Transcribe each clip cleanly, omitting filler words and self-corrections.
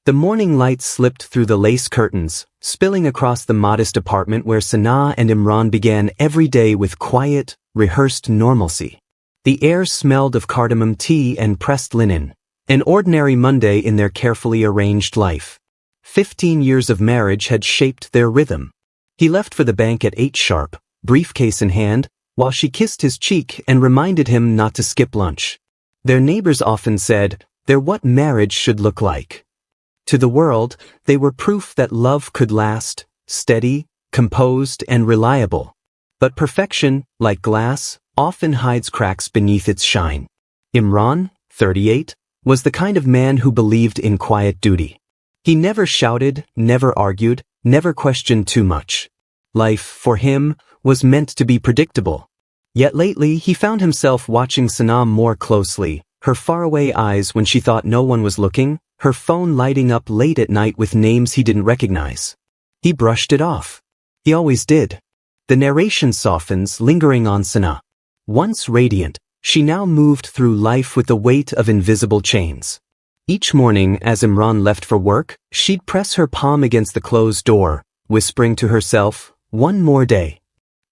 The morning light slipped through the lace curtains, spilling across the modest apartment where Sanaa and Imran began every day with quiet, rehearsed normalcy. The air smelled of cardamom tea and pressed linen, an ordinary Monday in their carefully arranged life. 15 years of marriage had shaped their rhythm. He left for the bank at 8 sharp, briefcase in hand, while she kissed his cheek and reminded him not to skip lunch. Their neighbors often said, they're what marriage should look like. To the world, they were proof that love could last, steady, composed, and reliable. But perfection, like glass, often hides cracks beneath its shine. Imran, 38, was the kind of man who believed in quiet duty. He never shouted, never argued, never questioned too much. Life, for him, was meant to be predictable. Yet lately he found himself watching Sanaa more closely, her faraway eyes when she thought no one was looking, her phone lighting up late at night with names he didn't recognize. He brushed it off. He always did. The narration softens, lingering on Sanaa. Once radiant, she now moved through life with the weight of invisible chains. Each morning, as Imran left for work, she'd press her palm against the closed door, whispering to herself, one more day.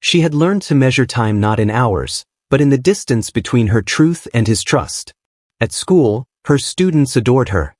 She had learned to measure time not in hours, but in the distance between her truth and his trust. At school, her students adored her.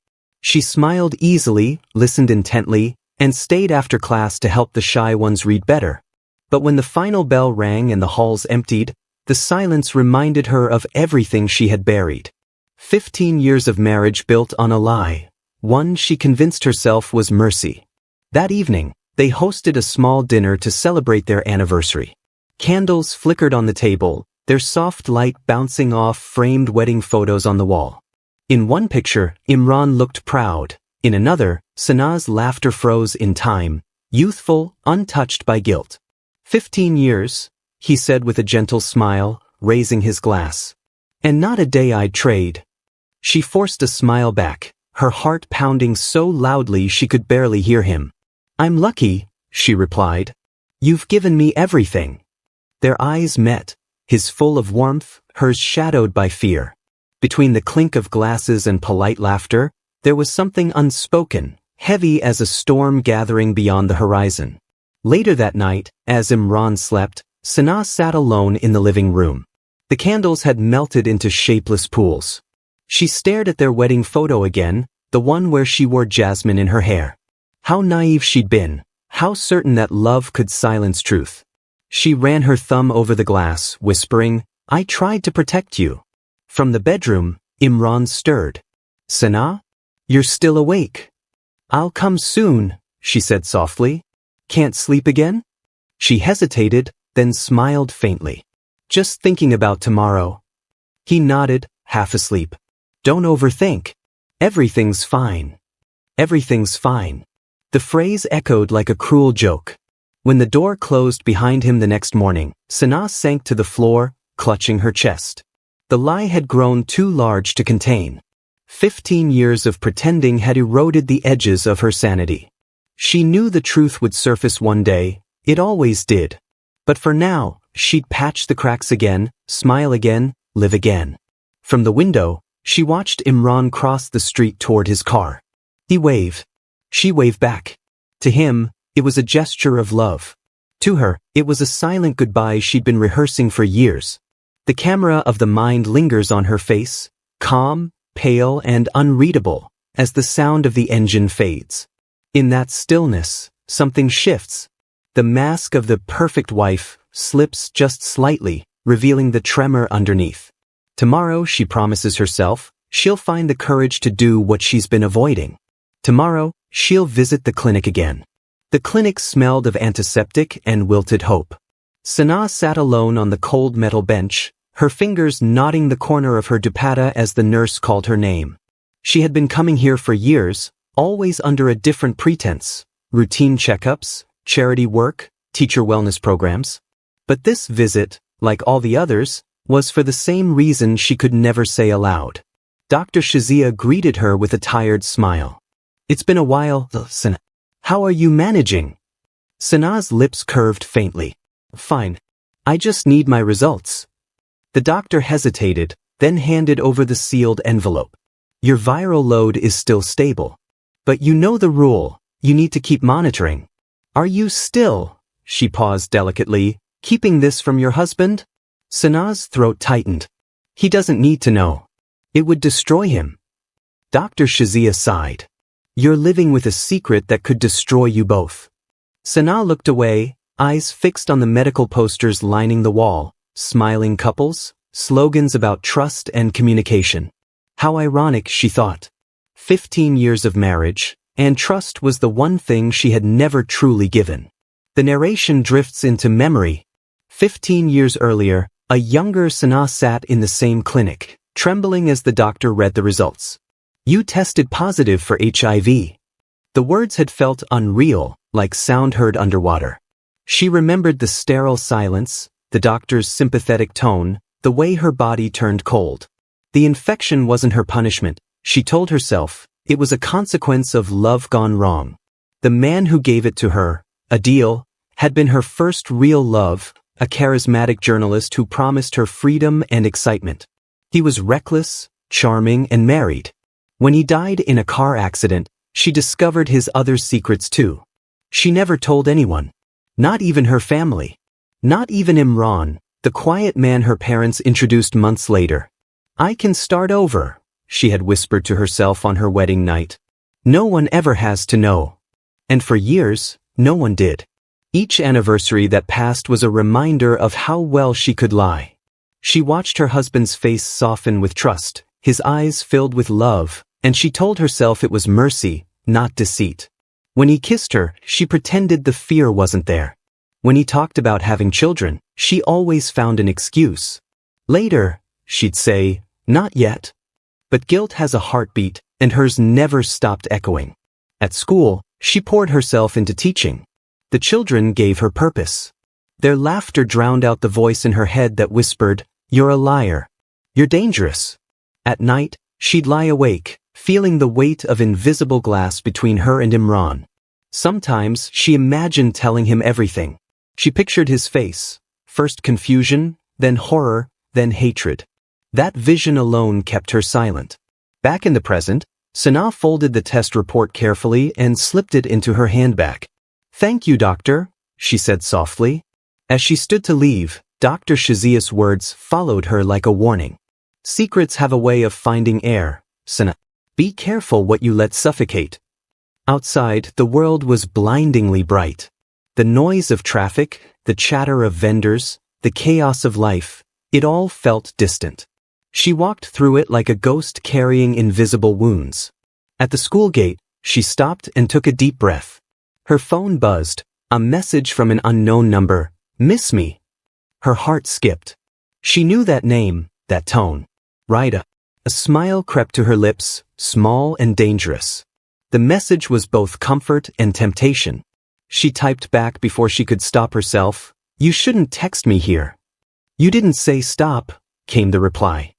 She smiled easily, listened intently, and stayed after class to help the shy ones read better. But when the final bell rang and the halls emptied, the silence reminded her of everything she had buried. 15 years of marriage built on a lie. One she convinced herself was mercy. That evening, they hosted a small dinner to celebrate their anniversary. Candles flickered on the table, their soft light bouncing off framed wedding photos on the wall. In one picture, Imran looked proud. In another, Sanaa's laughter froze in time, youthful, untouched by guilt. 15 years, he said with a gentle smile, raising his glass. And not a day I'd trade. She forced a smile back, her heart pounding so loudly she could barely hear him. I'm lucky, she replied. You've given me everything. Their eyes met, his full of warmth, hers shadowed by fear. Between the clink of glasses and polite laughter, there was something unspoken, heavy as a storm gathering beyond the horizon. Later that night, as Imran slept, Sanaa sat alone in the living room. The candles had melted into shapeless pools. She stared at their wedding photo again, the one where she wore jasmine in her hair. How naive she'd been, how certain that love could silence truth. She ran her thumb over the glass, whispering, I tried to protect you. From the bedroom, Imran stirred. Sanaa? You're still awake. I'll come soon, she said softly. Can't sleep again? She hesitated, then smiled faintly. Just thinking about tomorrow. He nodded, half asleep. Don't overthink. Everything's fine. Everything's fine. The phrase echoed like a cruel joke. When the door closed behind him the next morning, Sanaa sank to the floor, clutching her chest. The lie had grown too large to contain. 15 years of pretending had eroded the edges of her sanity. She knew the truth would surface one day, it always did. But for now, she'd patch the cracks again, smile again, live again. From the window, she watched Imran cross the street toward his car. He waved. She waved back. To him, it was a gesture of love. To her, it was a silent goodbye she'd been rehearsing for years. The camera of the mind lingers on her face, calm, pale, and unreadable, as the sound of the engine fades. In that stillness, something shifts. The mask of the perfect wife slips just slightly, revealing the tremor underneath. Tomorrow, she promises herself, she'll find the courage to do what she's been avoiding. Tomorrow, she'll visit the clinic again. The clinic smelled of antiseptic and wilted hope. Sanaa sat alone on the cold metal bench, her fingers knotting the corner of her dupatta as the nurse called her name. She had been coming here for years, always under a different pretense. Routine checkups, charity work, teacher wellness programs. But this visit, like all the others, was for the same reason she could never say aloud. Dr. Shazia greeted her with a tired smile. It's been a while, Sanaa. How are you managing? Sanaa's lips curved faintly. Fine. I just need my results. The doctor hesitated, then handed over the sealed envelope. Your viral load is still stable. But you know the rule, you need to keep monitoring. Are you still, she paused delicately, keeping this from your husband? Sanaa's throat tightened. He doesn't need to know. It would destroy him. Dr. Shazia sighed. You're living with a secret that could destroy you both. Sanaa looked away, eyes fixed on the medical posters lining the wall, smiling couples, slogans about trust and communication. How ironic, she thought. 15 years of marriage, and trust was the one thing she had never truly given. The narration drifts into memory. 15 years earlier, a younger Sanaa sat in the same clinic, trembling as the doctor read the results. You tested positive for HIV. The words had felt unreal, like sound heard underwater. She remembered the sterile silence, the doctor's sympathetic tone, the way her body turned cold. The infection wasn't her punishment, she told herself. It was a consequence of love gone wrong. The man who gave it to her, Adil, had been her first real love, a charismatic journalist who promised her freedom and excitement. He was reckless, charming, and married. When he died in a car accident, she discovered his other secrets too. She never told anyone. Not even her family. Not even Imran, the quiet man her parents introduced months later. I can start over, she had whispered to herself on her wedding night. No one ever has to know. And for years, no one did. Each anniversary that passed was a reminder of how well she could lie. She watched her husband's face soften with trust, his eyes filled with love, and she told herself it was mercy, not deceit. When he kissed her, she pretended the fear wasn't there. When he talked about having children, she always found an excuse. Later, she'd say, not yet. But guilt has a heartbeat, and hers never stopped echoing. At school, she poured herself into teaching. The children gave her purpose. Their laughter drowned out the voice in her head that whispered, you're a liar. You're dangerous. At night, she'd lie awake, feeling the weight of invisible glass between her and Imran. Sometimes she imagined telling him everything. She pictured his face, first confusion, then horror, then hatred. That vision alone kept her silent. Back in the present, Sanaa folded the test report carefully and slipped it into her handbag. Thank you, doctor, she said softly. As she stood to leave, Dr. Shazia's words followed her like a warning. Secrets have a way of finding air, Sanaa. Be careful what you let suffocate. Outside, the world was blindingly bright. The noise of traffic, the chatter of vendors, the chaos of life, it all felt distant. She walked through it like a ghost carrying invisible wounds. At the school gate, she stopped and took a deep breath. Her phone buzzed, a message from an unknown number, miss me. Her heart skipped. She knew that name, that tone. Rida. A smile crept to her lips, small and dangerous. The message was both comfort and temptation. She typed back before she could stop herself, you shouldn't text me here. You didn't say stop, came the reply.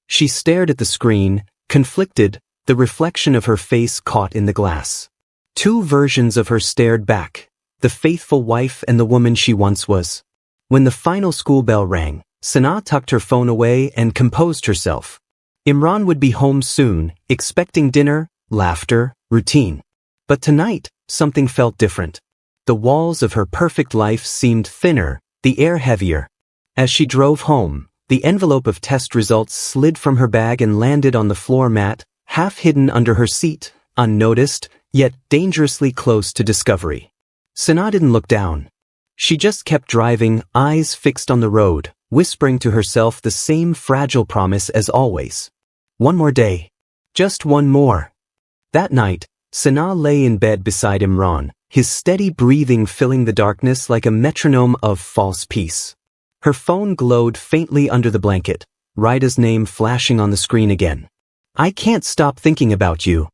She stared at the screen, conflicted, the reflection of her face caught in the glass. Two versions of her stared back, the faithful wife and the woman she once was. When the final school bell rang, Sanaa tucked her phone away and composed herself. Imran would be home soon, expecting dinner, laughter, routine. But tonight, something felt different. The walls of her perfect life seemed thinner, the air heavier. As she drove home, the envelope of test results slid from her bag and landed on the floor mat, half hidden under her seat, unnoticed, yet dangerously close to discovery. Sanaa didn't look down. She just kept driving, eyes fixed on the road, whispering to herself the same fragile promise as always. One more day. Just one more. That night, Sanaa lay in bed beside Imran, his steady breathing filling the darkness like a metronome of false peace. Her phone glowed faintly under the blanket, Rida's name flashing on the screen again. I can't stop thinking about you.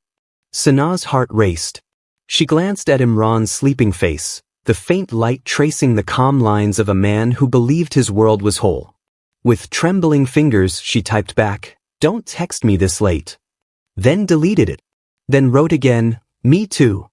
Sanaa's heart raced. She glanced at Imran's sleeping face, the faint light tracing the calm lines of a man who believed his world was whole. With trembling fingers, she typed back, don't text me this late. Then deleted it. Then wrote again, me too.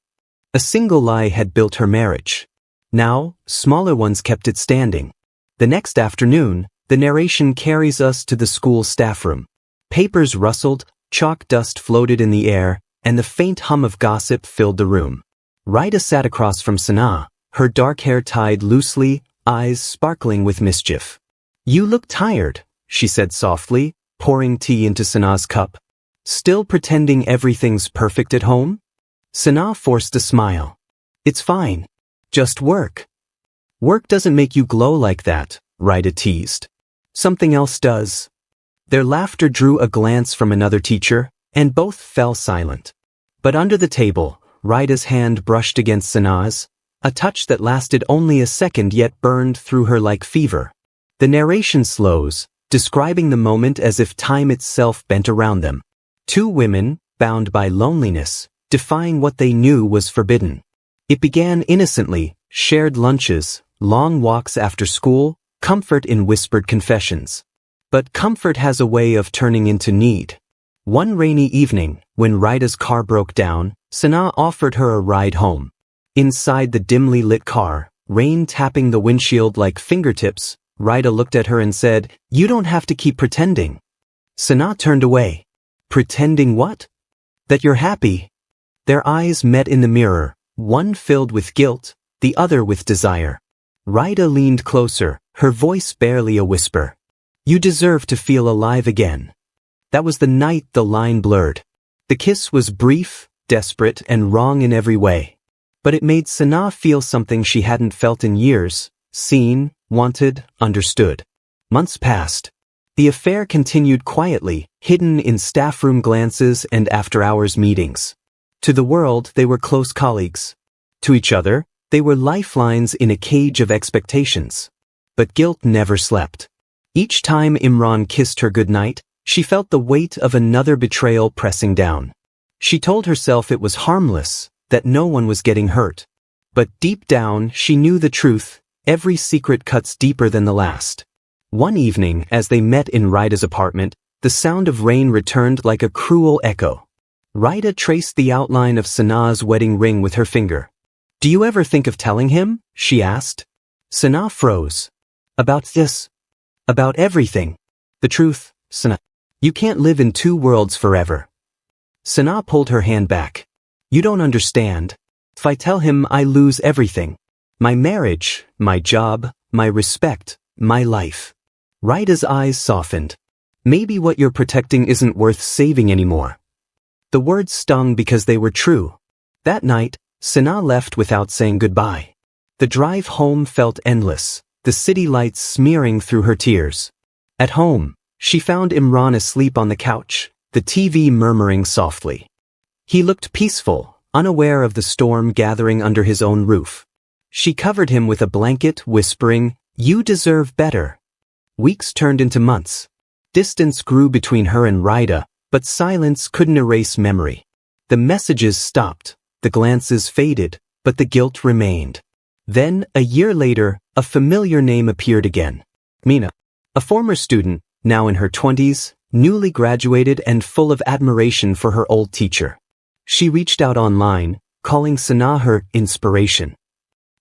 A single lie had built her marriage. Now, smaller ones kept it standing. The next afternoon, the narration carries us to the school staff room. Papers rustled, chalk dust floated in the air, and the faint hum of gossip filled the room. Rita sat across from Sanaa, her dark hair tied loosely, eyes sparkling with mischief. "You look tired," she said softly, pouring tea into Sanaa's cup. "Still pretending everything's perfect at home?" Sanaa forced a smile. "It's fine. Just work." "Work doesn't make you glow like that," Rita teased. "Something else does." Their laughter drew a glance from another teacher, and both fell silent. But under the table, Rita's hand brushed against Sanaa's, a touch that lasted only a second yet burned through her like fever. The narration slows, describing the moment as if time itself bent around them. Two women, bound by loneliness, defying what they knew was forbidden. It began innocently, shared lunches, long walks after school, comfort in whispered confessions. But comfort has a way of turning into need. One rainy evening, when Rita's car broke down, Sanaa offered her a ride home. Inside the dimly lit car, rain tapping the windshield like fingertips, Rita looked at her and said, "You don't have to keep pretending." Sanaa turned away. "Pretending what?" "That you're happy." Their eyes met in the mirror, one filled with guilt, the other with desire. Rita leaned closer, her voice barely a whisper. "You deserve to feel alive again." That was the night the line blurred. The kiss was brief, desperate, and wrong in every way. But it made Sanaa feel something she hadn't felt in years, seen, wanted, understood. Months passed. The affair continued quietly, hidden in staff room glances and after-hours meetings. To the world, they were close colleagues. To each other, they were lifelines in a cage of expectations. But guilt never slept. Each time Imran kissed her goodnight, she felt the weight of another betrayal pressing down. She told herself it was harmless, that no one was getting hurt. But deep down, she knew the truth: every secret cuts deeper than the last. One evening, as they met in Rita's apartment, the sound of rain returned like a cruel echo. Rita traced the outline of Sanaa's wedding ring with her finger. "Do you ever think of telling him?" she asked. Sanaa froze. "About this? About everything. The truth, Sanaa. You can't live in two worlds forever." Sanaa pulled her hand back. "You don't understand. If I tell him, I lose everything. My marriage, my job, my respect, my life." Rita's eyes softened. "Maybe what you're protecting isn't worth saving anymore." The words stung because they were true. That night, Sanaa left without saying goodbye. The drive home felt endless, the city lights smearing through her tears. At home, she found Imran asleep on the couch, the TV murmuring softly. He looked peaceful, unaware of the storm gathering under his own roof. She covered him with a blanket, whispering, "You deserve better." Weeks turned into months. Distance grew between her and Rita, but silence couldn't erase memory. The messages stopped, the glances faded, but the guilt remained. Then, a year later, a familiar name appeared again. Mina, a former student, now in her 20s, newly graduated and full of admiration for her old teacher. She reached out online, calling Sanaa her inspiration.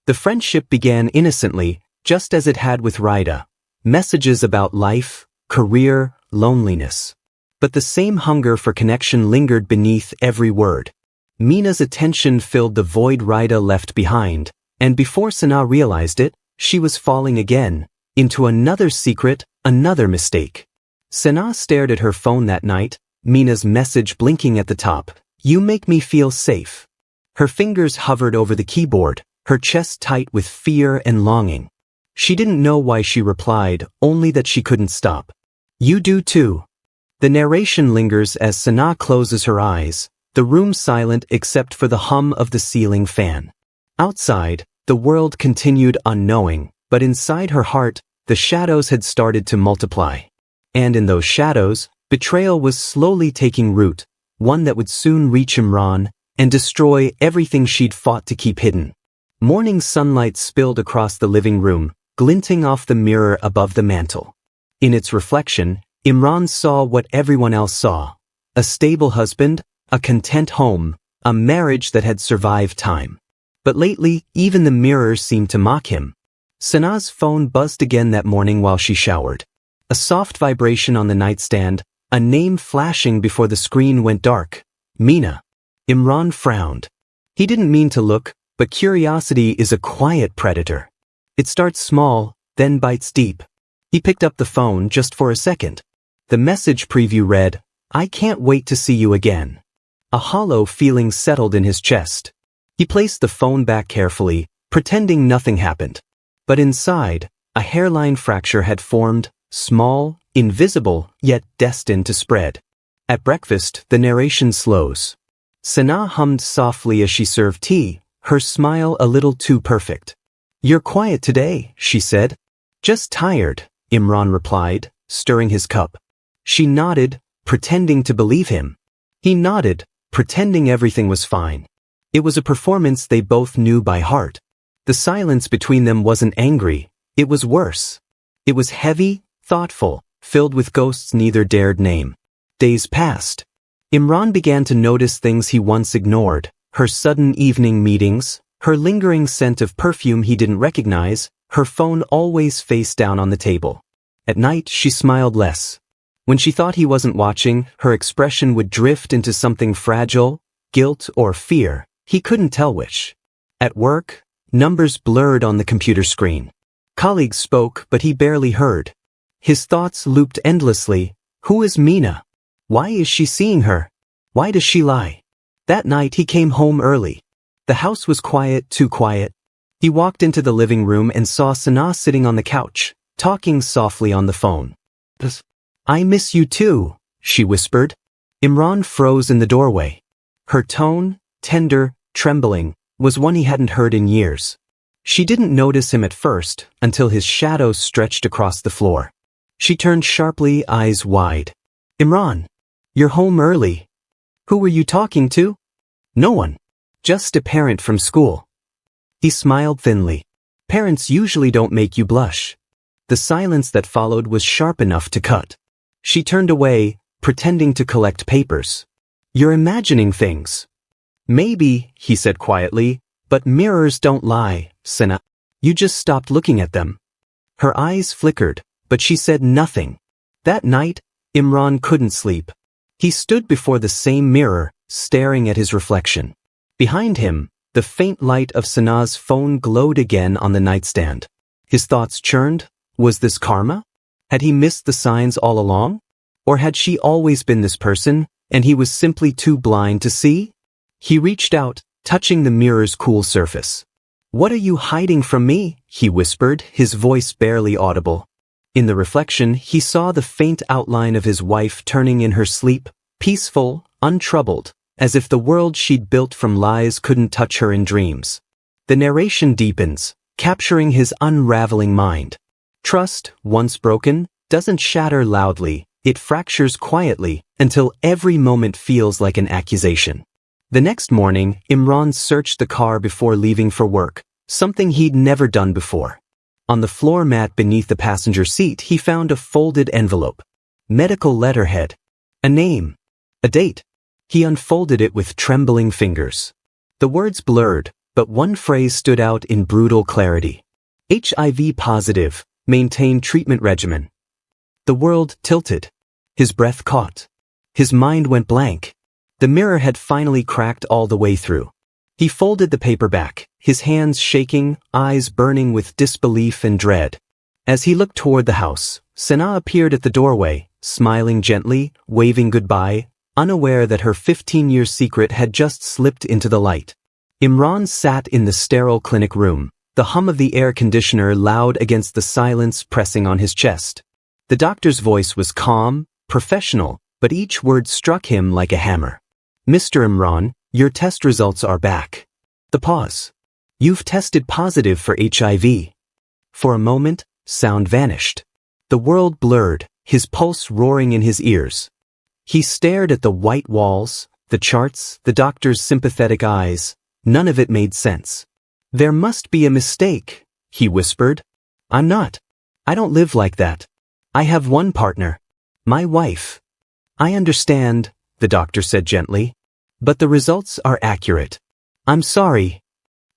The friendship began innocently, just as it had with Rita. Messages about life, career, loneliness. But the same hunger for connection lingered beneath every word. Mina's attention filled the void Rita left behind, and before Sanaa realized it, she was falling again, into another secret, another mistake. Sanaa stared at her phone that night, Mina's message blinking at the top. "You make me feel safe." Her fingers hovered over the keyboard, her chest tight with fear and longing. She didn't know why she replied, only that she couldn't stop. "You do too." The narration lingers as Sanaa closes her eyes, the room silent except for the hum of the ceiling fan. Outside, the world continued unknowing, but inside her heart, the shadows had started to multiply. And in those shadows, betrayal was slowly taking root, one that would soon reach Imran and destroy everything she'd fought to keep hidden. Morning sunlight spilled across the living room, glinting off the mirror above the mantel. In its reflection, Imran saw what everyone else saw: a stable husband, a content home, a marriage that had survived time. But lately, even the mirrors seemed to mock him. Sanaa's phone buzzed again that morning while she showered. A soft vibration on the nightstand, a name flashing before the screen went dark. Mina. Imran frowned. He didn't mean to look, but curiosity is a quiet predator. It starts small, then bites deep. He picked up the phone just for a second. The message preview read, "I can't wait to see you again." A hollow feeling settled in his chest. He placed the phone back carefully, pretending nothing happened. But inside, a hairline fracture had formed, small, invisible, yet destined to spread. At breakfast, the narration slows. Sanaa hummed softly as she served tea, her smile a little too perfect. "You're quiet today," she said. "Just tired," Imran replied, stirring his cup. She nodded, pretending to believe him. He nodded, pretending everything was fine. It was a performance they both knew by heart. The silence between them wasn't angry, it was worse. It was heavy, thoughtful, filled with ghosts neither dared name. Days passed. Imran began to notice things he once ignored, her sudden evening meetings, her lingering scent of perfume he didn't recognize, her phone always face down on the table. At night, she smiled less. When she thought he wasn't watching, her expression would drift into something fragile, guilt or fear, he couldn't tell which. At work, numbers blurred on the computer screen. Colleagues spoke, but he barely heard. His thoughts looped endlessly. Who is Mina? Why is she seeing her? Why does she lie? That night he came home early. The house was quiet, too quiet. He walked into the living room and saw Sanaa sitting on the couch, talking softly on the phone. "I miss you too," she whispered. Imran froze in the doorway. Her tone, tender, trembling, was one he hadn't heard in years. She didn't notice him at first, until his shadow stretched across the floor. She turned sharply, eyes wide. "Imran, you're home early. Who were you talking to?" "No one. Just a parent from school." He smiled thinly. "Parents usually don't make you blush." The silence that followed was sharp enough to cut. She turned away, pretending to collect papers. "You're imagining things." "Maybe," he said quietly, "but mirrors don't lie, Sanaa. You just stopped looking at them." Her eyes flickered, but she said nothing. That night, Imran couldn't sleep. He stood before the same mirror, staring at his reflection. Behind him, the faint light of Sanaa's phone glowed again on the nightstand. His thoughts churned. Was this karma? Had he missed the signs all along? Or had she always been this person, and he was simply too blind to see? He reached out, touching the mirror's cool surface. "What are you hiding from me?" he whispered, his voice barely audible. In the reflection, he saw the faint outline of his wife turning in her sleep, peaceful, untroubled, as if the world she'd built from lies couldn't touch her in dreams. The narration deepens, capturing his unraveling mind. Trust, once broken, doesn't shatter loudly, it fractures quietly, until every moment feels like an accusation. The next morning, Imran searched the car before leaving for work, something he'd never done before. On the floor mat beneath the passenger seat, he found a folded envelope. Medical letterhead. A name. A date. He unfolded it with trembling fingers. The words blurred, but one phrase stood out in brutal clarity. HIV positive. Maintain treatment regimen. The world tilted. His breath caught. His mind went blank. The mirror had finally cracked all the way through. He folded the paper back, his hands shaking, eyes burning with disbelief and dread. As he looked toward the house, Sanaa appeared at the doorway, smiling gently, waving goodbye, unaware that her 15-year secret had just slipped into the light. Imran sat in the sterile clinic room, the hum of the air conditioner loud against the silence pressing on his chest. The doctor's voice was calm, professional, but each word struck him like a hammer. "Mr. Imran, your test results are back." The pause. "You've tested positive for HIV." For a moment, sound vanished. The world blurred, his pulse roaring in his ears. He stared at the white walls, the charts, the doctor's sympathetic eyes. None of it made sense. "There must be a mistake," he whispered. "I'm not. I don't live like that. I have one partner. My wife." "I understand," the doctor said gently. "But the results are accurate. I'm sorry."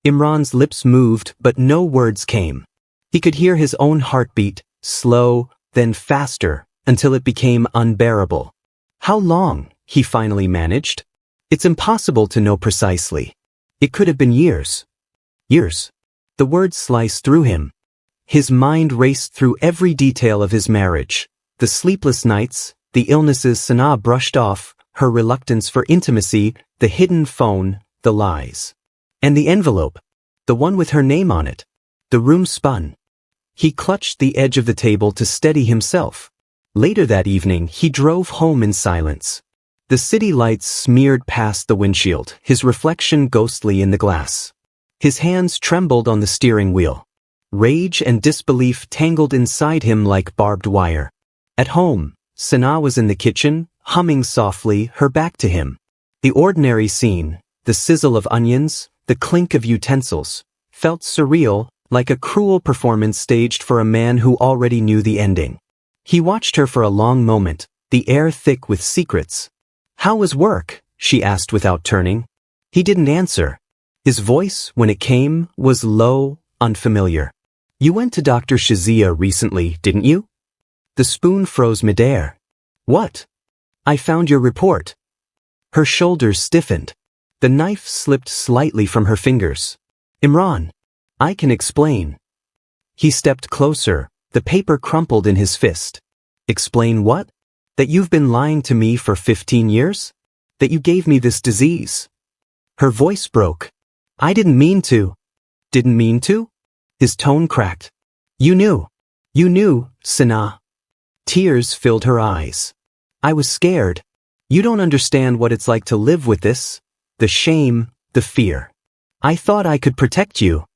Imran's lips moved, but no words came. He could hear his own heartbeat, slow, then faster, until it became unbearable. "How long?" he finally managed. It's impossible to know precisely. It could have been years. Years. The words sliced through him. His mind raced through every detail of his marriage. The sleepless nights, the illnesses Sanaa brushed off, her reluctance for intimacy, the hidden phone, the lies. And the envelope. The one with her name on it. The room spun. He clutched the edge of the table to steady himself. Later that evening, he drove home in silence. The city lights smeared past the windshield, his reflection ghostly in the glass. His hands trembled on the steering wheel. Rage and disbelief tangled inside him like barbed wire. At home, Sanaa was in the kitchen, humming softly, her back to him. The ordinary scene, the sizzle of onions, the clink of utensils, felt surreal, like a cruel performance staged for a man who already knew the ending. He watched her for a long moment, the air thick with secrets. "How was work?" she asked without turning. He didn't answer. His voice, when it came, was low, unfamiliar. "You went to Dr. Shazia recently, didn't you?" The spoon froze midair. "What?" "I found your report." Her shoulders stiffened. The knife slipped slightly from her fingers. "Imran, I can explain." He stepped closer, the paper crumpled in his fist. "Explain what? That you've been lying to me for 15 years? That you gave me this disease?" Her voice broke. "I didn't mean to." "Didn't mean to?" His tone cracked. "You knew. You knew, Sanaa." Tears filled her eyes. "I was scared. You don't understand what it's like to live with this. The shame, the fear. I thought I could protect you."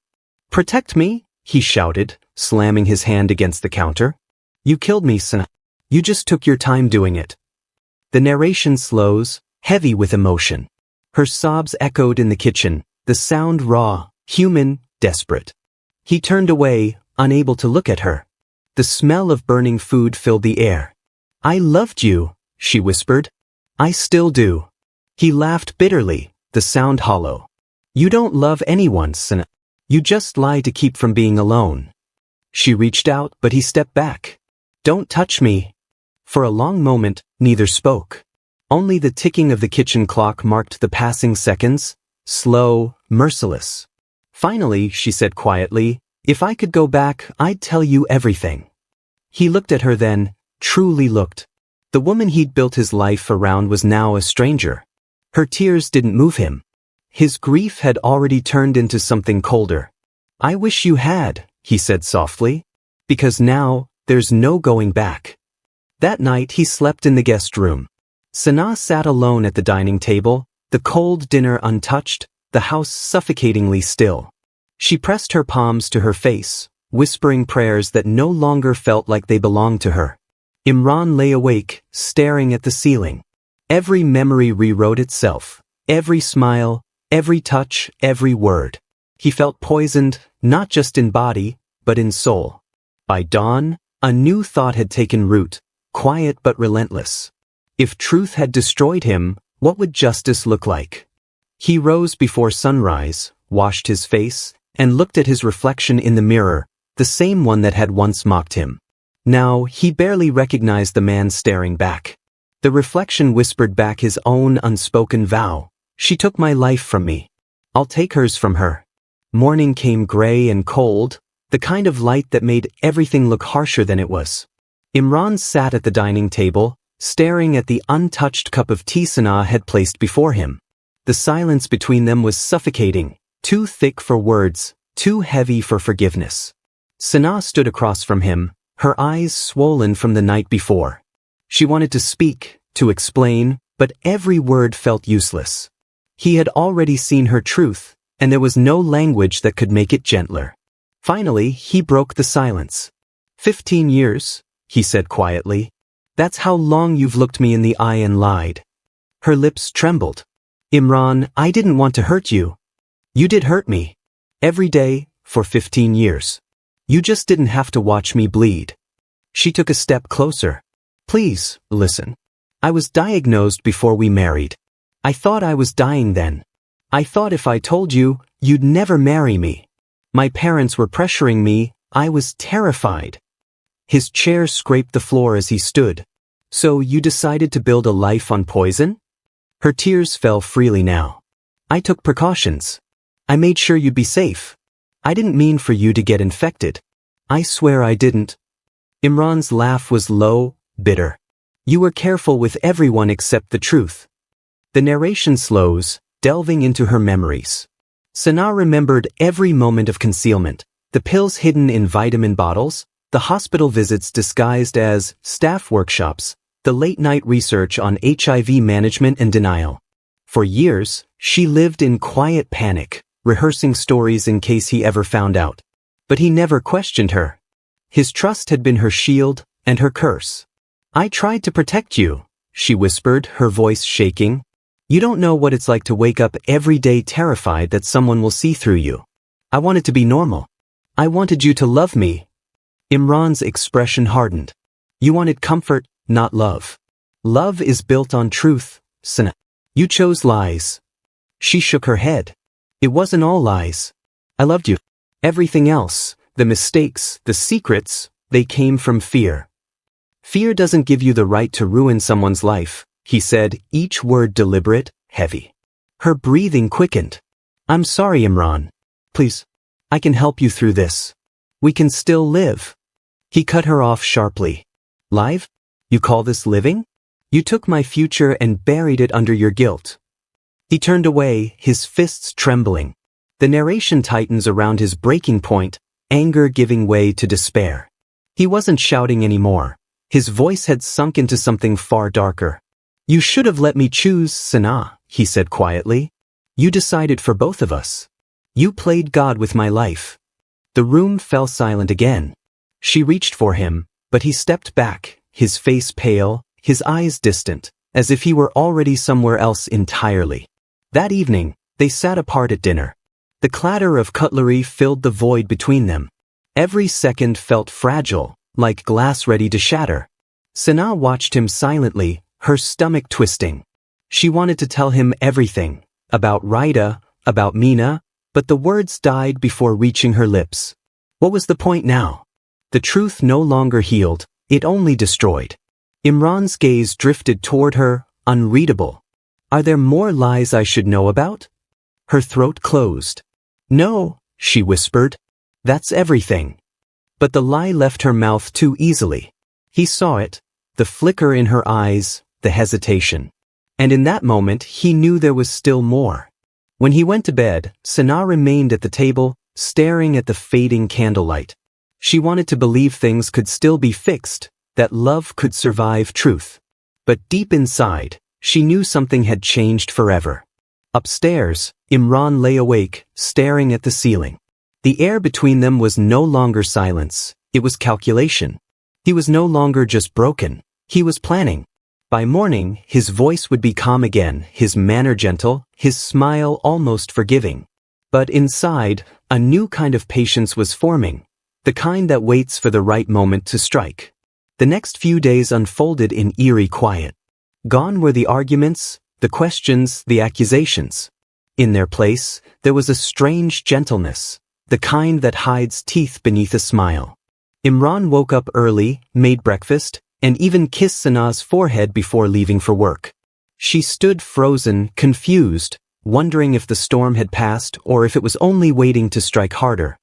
"Protect me?" he shouted, slamming his hand against the counter. "You killed me, Sanaa. You just took your time doing it." The narration slows, heavy with emotion. Her sobs echoed in the kitchen, the sound raw, human, desperate. He turned away, unable to look at her. The smell of burning food filled the air. "I loved you," she whispered. "I still do." He laughed bitterly, the sound hollow. "You don't love anyone, Sanaa. You just lie to keep from being alone." She reached out, but he stepped back. "Don't touch me." For a long moment, neither spoke. Only the ticking of the kitchen clock marked the passing seconds, slow, merciless. Finally, she said quietly, "If I could go back, I'd tell you everything." He looked at her then, truly looked. The woman he'd built his life around was now a stranger. Her tears didn't move him. His grief had already turned into something colder. "I wish you had," he said softly. "Because now, there's no going back." That night he slept in the guest room. Sanaa sat alone at the dining table, the cold dinner untouched, the house suffocatingly still. She pressed her palms to her face, whispering prayers that no longer felt like they belonged to her. Imran lay awake, staring at the ceiling. Every memory rewrote itself. Every smile, every touch, every word. He felt poisoned, not just in body, but in soul. By dawn, a new thought had taken root, quiet but relentless. If truth had destroyed him, what would justice look like? He rose before sunrise, washed his face, and looked at his reflection in the mirror, the same one that had once mocked him. Now, he barely recognized the man staring back. The reflection whispered back his own unspoken vow. "She took my life from me. I'll take hers from her." Morning came gray and cold, the kind of light that made everything look harsher than it was. Imran sat at the dining table, staring at the untouched cup of tea Sanaa had placed before him. The silence between them was suffocating, too thick for words, too heavy for forgiveness. Sanaa stood across from him, her eyes swollen from the night before. She wanted to speak, to explain, but every word felt useless. He had already seen her truth, and there was no language that could make it gentler. Finally, he broke the silence. 15 years, he said quietly. That's how long you've looked me in the eye and lied. Her lips trembled. Imran, I didn't want to hurt you. You did hurt me. Every day, for 15 years. You just didn't have to watch me bleed. She took a step closer. Please, listen. I was diagnosed before we married. I thought I was dying then. I thought if I told you, you'd never marry me. My parents were pressuring me. I was terrified. His chair scraped the floor as he stood. So you decided to build a life on poison? Her tears fell freely now. I took precautions. I made sure you'd be safe. I didn't mean for you to get infected. I swear I didn't. Imran's laugh was low, bitter. You were careful with everyone except the truth. The narration slows, delving into her memories. Sana remembered every moment of concealment, the pills hidden in vitamin bottles, the hospital visits disguised as staff workshops, the late-night research on HIV management and denial. For years, she lived in quiet panic, rehearsing stories in case he ever found out. But he never questioned her. His trust had been her shield and her curse. I tried to protect you, she whispered, her voice shaking. You don't know what it's like to wake up every day terrified that someone will see through you. I wanted to be normal. I wanted you to love me. Imran's expression hardened. You wanted comfort, not love. Love is built on truth, Sana. You chose lies. She shook her head. It wasn't all lies. I loved you. Everything else, the mistakes, the secrets, they came from fear. Fear doesn't give you the right to ruin someone's life, he said, each word deliberate, heavy. Her breathing quickened. I'm sorry, Imran. Please. I can help you through this. We can still live. He cut her off sharply. Live? You call this living? You took my future and buried it under your guilt. He turned away, his fists trembling. The narration tightens around his breaking point, anger giving way to despair. He wasn't shouting anymore. His voice had sunk into something far darker. You should have let me choose, Sana, he said quietly. You decided for both of us. You played God with my life. The room fell silent again. She reached for him, but he stepped back, his face pale, his eyes distant, as if he were already somewhere else entirely. That evening, they sat apart at dinner. The clatter of cutlery filled the void between them. Every second felt fragile, like glass ready to shatter. Sana watched him silently, her stomach twisting. She wanted to tell him everything, about Raida, about Mina, but the words died before reaching her lips. What was the point now? The truth no longer healed, it only destroyed. Imran's gaze drifted toward her, unreadable. Are there more lies I should know about? Her throat closed. No, she whispered. That's everything. But the lie left her mouth too easily. He saw it, the flicker in her eyes, the hesitation. And in that moment he knew there was still more. When he went to bed, Sana remained at the table, staring at the fading candlelight. She wanted to believe things could still be fixed, that love could survive truth. But deep inside, she knew something had changed forever. Upstairs, Imran lay awake, staring at the ceiling. The air between them was no longer silence, it was calculation. He was no longer just broken, he was planning. By morning, his voice would be calm again, his manner gentle, his smile almost forgiving. But inside, a new kind of patience was forming, the kind that waits for the right moment to strike. The next few days unfolded in eerie quiet. Gone were the arguments, the questions, the accusations. In their place, there was a strange gentleness, the kind that hides teeth beneath a smile. Imran woke up early, made breakfast, and even kissed Sana's forehead before leaving for work. She stood frozen, confused, wondering if the storm had passed or if it was only waiting to strike harder.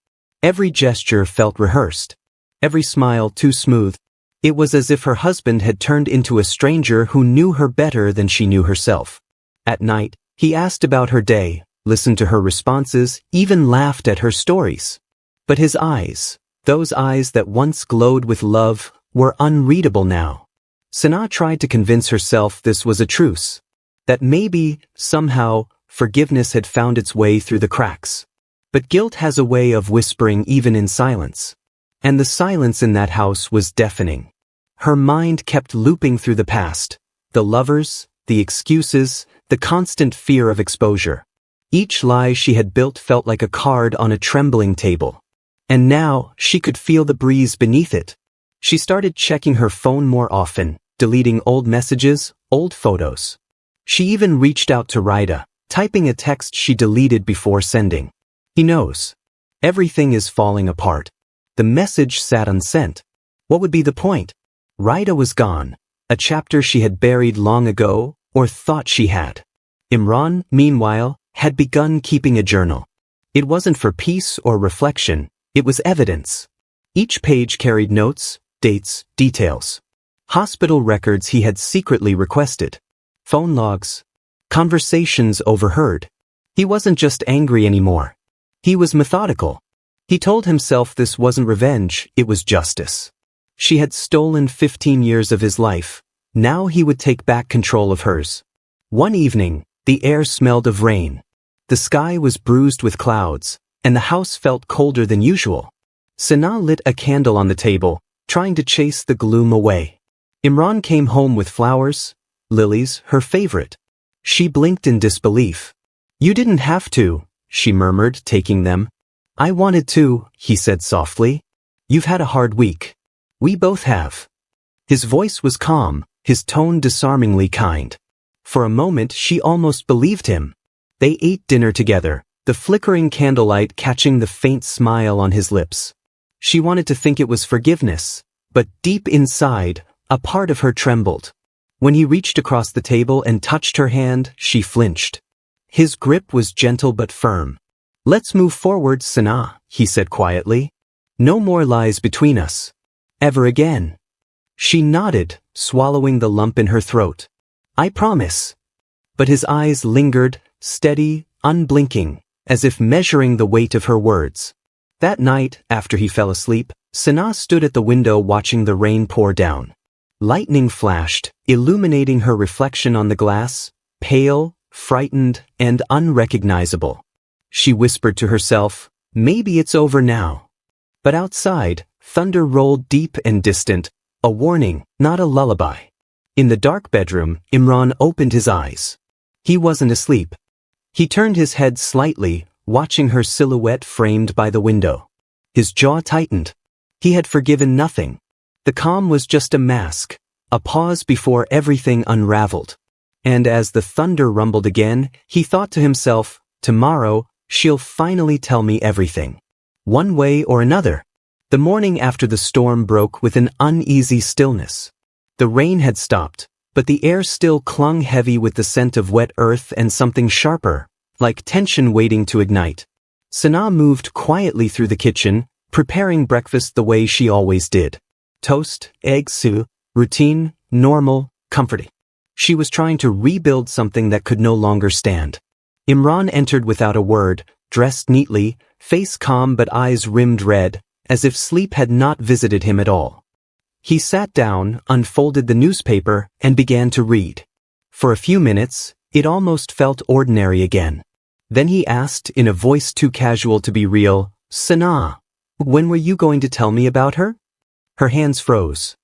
Every gesture felt rehearsed, every smile too smooth. It was as if her husband had turned into a stranger who knew her better than she knew herself. At night, he asked about her day, listened to her responses, even laughed at her stories. But his eyes, those eyes that once glowed with love, were unreadable now. Sana tried to convince herself this was a truce, that maybe, somehow, forgiveness had found its way through the cracks. But guilt has a way of whispering even in silence. And the silence in that house was deafening. Her mind kept looping through the past, the lovers, the excuses, the constant fear of exposure. Each lie she had built felt like a card on a trembling table. And now, she could feel the breeze beneath it. She started checking her phone more often, deleting old messages, old photos. She even reached out to Raida, typing a text she deleted before sending. He knows. Everything is falling apart. The message sat unsent. What would be the point? Raida was gone, a chapter she had buried long ago, or thought she had. Imran, meanwhile, had begun keeping a journal. It wasn't for peace or reflection, it was evidence. Each page carried notes, dates, details. Hospital records he had secretly requested. Phone logs. Conversations overheard. He wasn't just angry anymore. He was methodical. He told himself this wasn't revenge, it was justice. She had stolen 15 years of his life. Now he would take back control of hers. One evening, the air smelled of rain. The sky was bruised with clouds, and the house felt colder than usual. Sanaa lit a candle on the table, trying to chase the gloom away. Imran came home with flowers, lilies, her favorite. She blinked in disbelief. "You didn't have to," she murmured, taking them. "I wanted to," he said softly. "You've had a hard week. We both have." His voice was calm, his tone disarmingly kind. For a moment she almost believed him. They ate dinner together, the flickering candlelight catching the faint smile on his lips. She wanted to think it was forgiveness, but deep inside, a part of her trembled. When he reached across the table and touched her hand, she flinched. His grip was gentle but firm. "Let's move forward, Sanaa," he said quietly. "No more lies between us. Ever again." She nodded, swallowing the lump in her throat. "I promise." But his eyes lingered, steady, unblinking, as if measuring the weight of her words. That night, after he fell asleep, Sanaa stood at the window watching the rain pour down. Lightning flashed, illuminating her reflection on the glass, pale, frightened, and unrecognizable. She whispered to herself, "Maybe it's over now." But outside, thunder rolled deep and distant, a warning, not a lullaby. In the dark bedroom, Imran opened his eyes. He wasn't asleep. He turned his head slightly, watching her silhouette framed by the window. His jaw tightened. He had forgiven nothing. The calm was just a mask, a pause before everything unraveled. And as the thunder rumbled again, he thought to himself, "Tomorrow, she'll finally tell me everything. One way or another." The morning after the storm broke with an uneasy stillness. The rain had stopped, but the air still clung heavy with the scent of wet earth and something sharper, like tension waiting to ignite. Sanaa moved quietly through the kitchen, preparing breakfast the way she always did. Toast, eggs, soup, routine, normal, comforting. She was trying to rebuild something that could no longer stand. Imran entered without a word, dressed neatly, face calm but eyes rimmed red, as if sleep had not visited him at all. He sat down, unfolded the newspaper, and began to read. For a few minutes, it almost felt ordinary again. Then he asked, in a voice too casual to be real, "Sanaa, when were you going to tell me about her?" Her hands froze.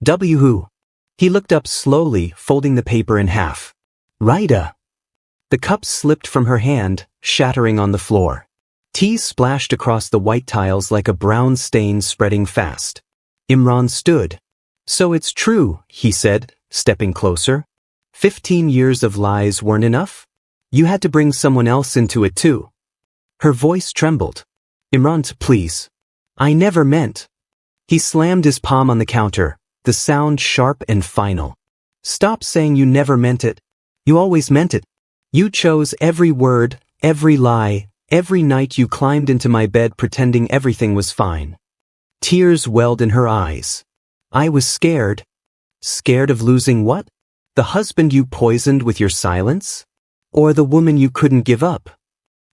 Who? He looked up slowly, folding the paper in half. "Raida." The cup slipped from her hand, shattering on the floor. Tea splashed across the white tiles like a brown stain spreading fast. Imran stood. "So it's true," he said, stepping closer. 15 years of lies weren't enough? You had to bring someone else into it too." Her voice trembled. "Imran, please. I never meant." He slammed his palm on the counter, the sound sharp and final. "Stop saying you never meant it. You always meant it. You chose every word, every lie, every night you climbed into my bed pretending everything was fine." Tears welled in her eyes. "I was scared." "Scared of losing what? The husband you poisoned with your silence? Or the woman you couldn't give up?"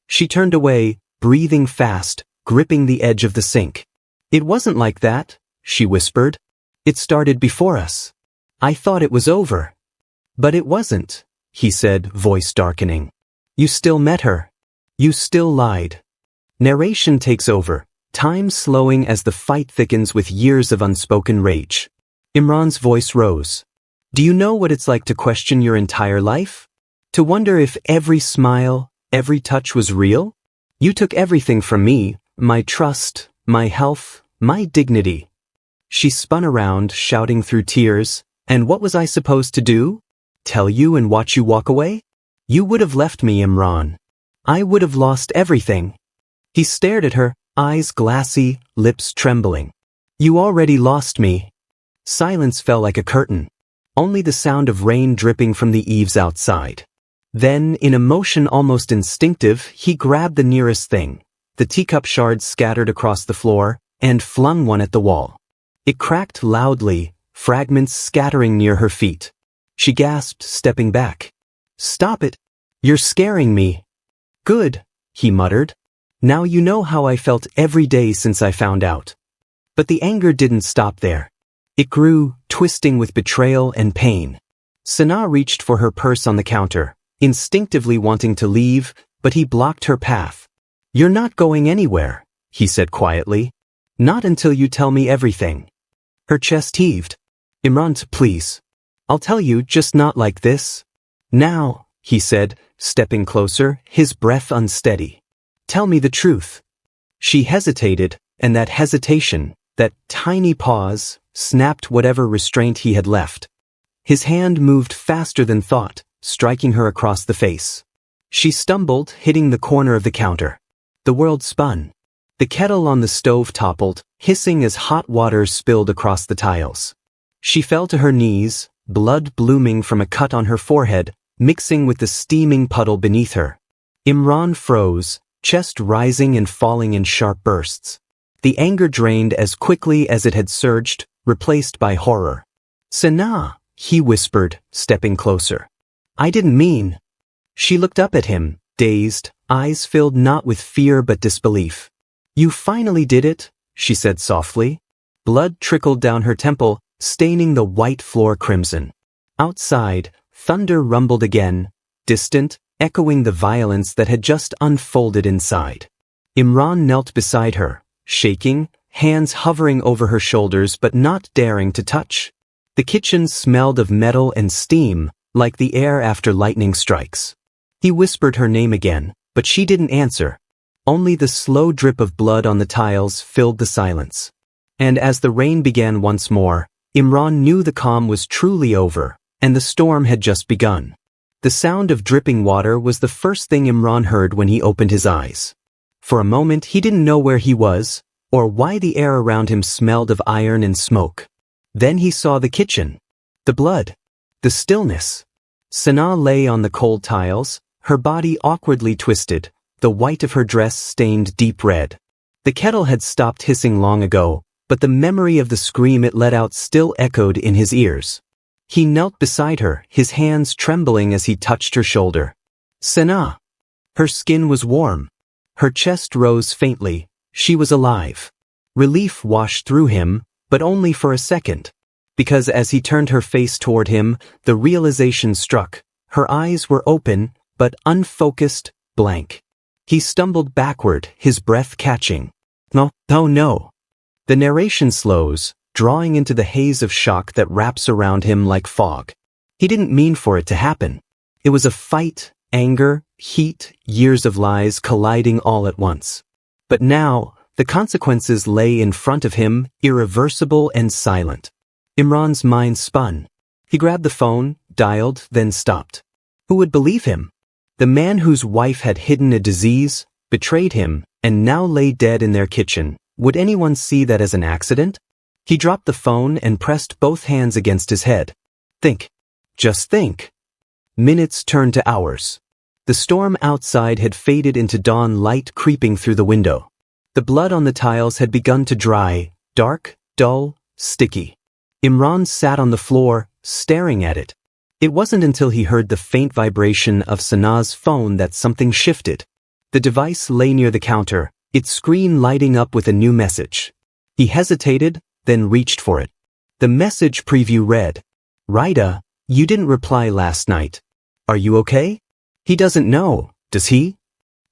She turned away, breathing fast, gripping the edge of the sink. "It wasn't like that," she whispered. "It started before us. I thought it was over." "But it wasn't," he said, voice darkening. "You still met her. You still lied." Narration takes over, time slowing as the fight thickens with years of unspoken rage. Imran's voice rose. "Do you know what it's like to question your entire life? To wonder if every smile, every touch was real? You took everything from me, my trust, my health, my dignity." She spun around, shouting through tears, "And what was I supposed to do? Tell you and watch you walk away? You would have left me, Imran. I would have lost everything." He stared at her, eyes glassy, lips trembling. "You already lost me." Silence fell like a curtain. Only the sound of rain dripping from the eaves outside. Then, in a motion almost instinctive, he grabbed the nearest thing, the teacup shards scattered across the floor, and flung one at the wall. It cracked loudly, fragments scattering near her feet. She gasped, stepping back. "Stop it! You're scaring me." "Good," he muttered. "Now you know how I felt every day since I found out." But the anger didn't stop there. It grew, twisting with betrayal and pain. Sanaa reached for her purse on the counter, instinctively wanting to leave, but he blocked her path. "You're not going anywhere," he said quietly. "Not until you tell me everything." Her chest heaved. "Imran, please. I'll tell you, just not like this." "Now," he said, stepping closer, his breath unsteady. "Tell me the truth." She hesitated, and that hesitation, that tiny pause, snapped whatever restraint he had left. His hand moved faster than thought, striking her across the face. She stumbled, hitting the corner of the counter. The world spun. The kettle on the stove toppled, hissing as hot water spilled across the tiles. She fell to her knees, blood blooming from a cut on her forehead, mixing with the steaming puddle beneath her. Imran froze, chest rising and falling in sharp bursts. The anger drained as quickly as it had surged, replaced by horror. "Sanaa," he whispered, stepping closer. "I didn't mean." She looked up at him, dazed, eyes filled not with fear but disbelief. "You finally did it," she said softly. Blood trickled down her temple, staining the white floor crimson. Outside, thunder rumbled again, distant, echoing the violence that had just unfolded inside. Imran knelt beside her, shaking, hands hovering over her shoulders but not daring to touch. The kitchen smelled of metal and steam, like the air after lightning strikes. He whispered her name again, but she didn't answer. Only the slow drip of blood on the tiles filled the silence. And as the rain began once more, Imran knew the calm was truly over, and the storm had just begun. The sound of dripping water was the first thing Imran heard when he opened his eyes. For a moment he didn't know where he was, or why the air around him smelled of iron and smoke. Then he saw the kitchen, the blood, the stillness. Sanaa lay on the cold tiles, her body awkwardly twisted, the white of her dress stained deep red. The kettle had stopped hissing long ago, but the memory of the scream it let out still echoed in his ears. He knelt beside her, his hands trembling as he touched her shoulder. "Sanaa." Her skin was warm. Her chest rose faintly. She was alive. Relief washed through him, but only for a second. Because as he turned her face toward him, the realization struck. Her eyes were open, but unfocused, blank. He stumbled backward, his breath catching. "No, oh no." The narration slows, drawing into the haze of shock that wraps around him like fog. He didn't mean for it to happen. It was a fight, anger, heat, years of lies colliding all at once. But now, the consequences lay in front of him, irreversible and silent. Imran's mind spun. He grabbed the phone, dialed, then stopped. Who would believe him? The man whose wife had hidden a disease, betrayed him, and now lay dead in their kitchen. Would anyone see that as an accident? He dropped the phone and pressed both hands against his head. Think. Just think. Minutes turned to hours. The storm outside had faded into dawn light creeping through the window. The blood on the tiles had begun to dry, dark, dull, sticky. Imran sat on the floor, staring at it. It wasn't until he heard the faint vibration of Sanaa's phone that something shifted. The device lay near the counter, its screen lighting up with a new message. He hesitated, then reached for it. The message preview read, "Raida, you didn't reply last night. Are you okay?" He doesn't know, does he?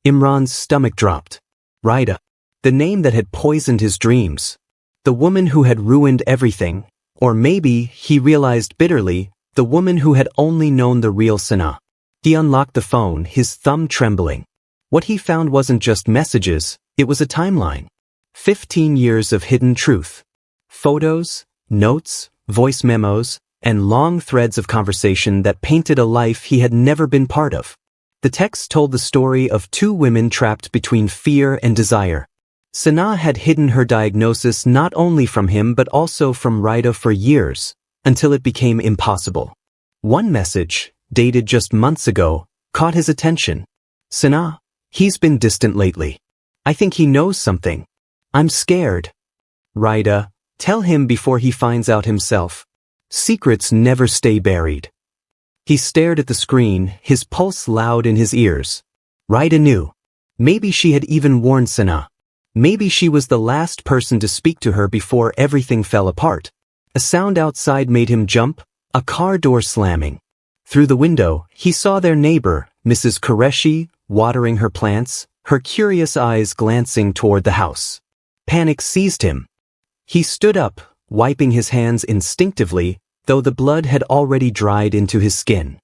Imran's stomach dropped. Raida. The name that had poisoned his dreams. The woman who had ruined everything. Or maybe, he realized bitterly, the woman who had only known the real Sanaa. He unlocked the phone, his thumb trembling. What he found wasn't just messages, it was a timeline. 15 years of hidden truth. Photos, notes, voice memos, and long threads of conversation that painted a life he had never been part of. The text told the story of two women trapped between fear and desire. Sanaa had hidden her diagnosis not only from him but also from Raida for years, until it became impossible. One message, dated just months ago, caught his attention. Sanaa, he's been distant lately. I think he knows something. I'm scared. Raida, tell him before he finds out himself. Secrets never stay buried. He stared at the screen, his pulse loud in his ears. Raida knew. Maybe she had even warned Sanaa. Maybe she was the last person to speak to her before everything fell apart. A sound outside made him jump, a car door slamming. Through the window, he saw their neighbor, Mrs. Qureshi, watering her plants, her curious eyes glancing toward the house. Panic seized him. He stood up, wiping his hands instinctively, though the blood had already dried into his skin.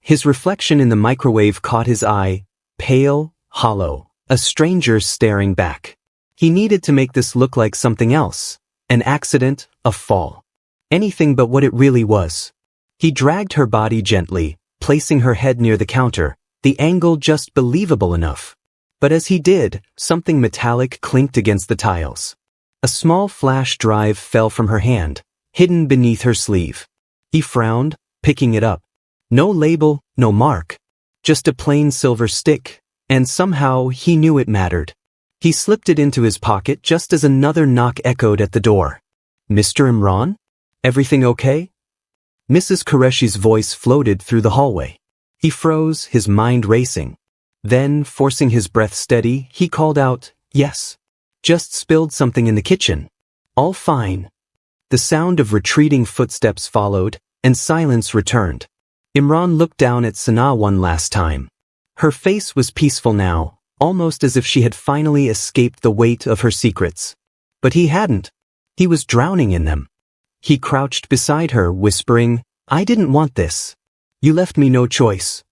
His reflection in the microwave caught his eye, pale, hollow, a stranger staring back. He needed to make this look like something else. An accident, a fall. Anything but what it really was. He dragged her body gently, placing her head near the counter, the angle just believable enough. But as he did, something metallic clinked against the tiles. A small flash drive fell from her hand, hidden beneath her sleeve. He frowned, picking it up. No label, no mark. Just a plain silver stick, and somehow he knew it mattered. He slipped it into his pocket just as another knock echoed at the door. Mr. Imran? Everything okay? Mrs. Qureshi's voice floated through the hallway. He froze, his mind racing. Then, forcing his breath steady, he called out, yes. Just spilled something in the kitchen. All fine. The sound of retreating footsteps followed, and silence returned. Imran looked down at Sanaa one last time. Her face was peaceful now, almost as if she had finally escaped the weight of her secrets. But he hadn't. He was drowning in them. He crouched beside her, whispering, I didn't want this. You left me no choice.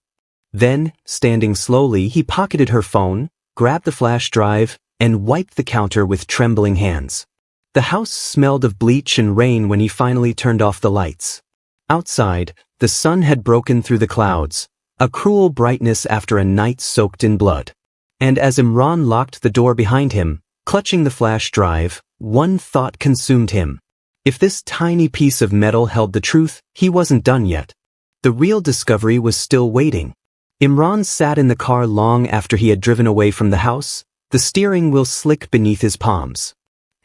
Then, standing slowly, he pocketed her phone, grabbed the flash drive, and wiped the counter with trembling hands. The house smelled of bleach and rain when he finally turned off the lights. Outside, the sun had broken through the clouds, a cruel brightness after a night soaked in blood. And as Imran locked the door behind him, clutching the flash drive, one thought consumed him. If this tiny piece of metal held the truth, he wasn't done yet. The real discovery was still waiting. Imran sat in the car long after he had driven away from the house, the steering wheel slick beneath his palms.